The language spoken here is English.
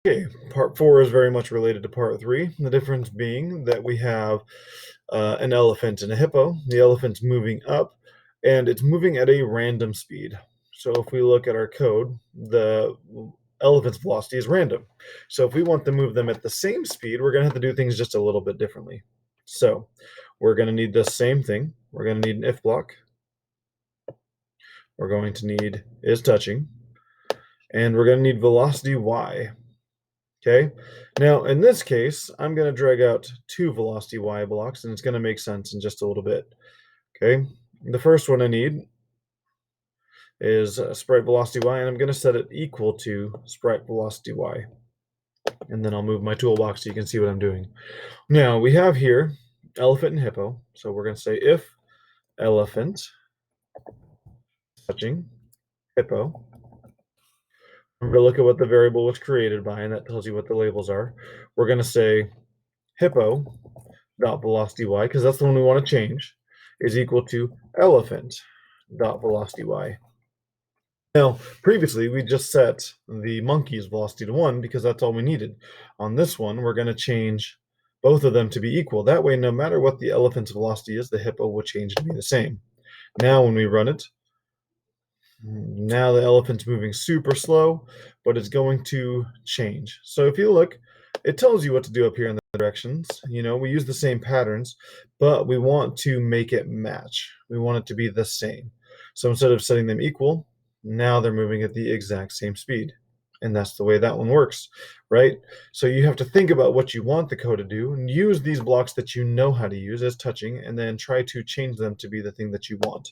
Okay, part 4 is very much related to part 3. The difference being that we have an elephant and a hippo. The elephant's moving up, and it's moving at a random speed. So if we look at our code, the elephant's velocity is random. So if we want to move them at the same speed, we're going to have to do things just a little bit differently. So we're going to need the same thing. We're going to need an if block. We're going to need is touching, and we're going to need velocity y. Okay, now in this case, I'm going to drag out two velocity y blocks, and it's going to make sense in just a little bit. Okay, the first one I need is sprite velocity y, and I'm going to set it equal to sprite velocity y. And then I'll move my toolbox so you can see what I'm doing. Now we have here elephant and hippo, so we're going to say if elephant touching hippo. Remember, look at what the variable was created by, and that tells you what the labels are. We're going to say hippo dot velocity y, because that's the one we want to change, is equal to elephant dot velocity y. Now, previously, we just set the monkey's velocity to 1 because that's all we needed. On this one, we're going to change both of them to be equal. That way, no matter what the elephant's velocity is, the hippo will change to be the same. Now, when we run it, now the elephant's moving super slow, but it's going to change. So if you look, it tells you what to do up here in the directions. You know, we use the same patterns, but we want to make it match. We want it to be the same. So instead of setting them equal, now they're moving at the exact same speed. And that's the way that one works, right? So you have to think about what you want the code to do and use these blocks that you know how to use as touching, and then try to change them to be the thing that you want.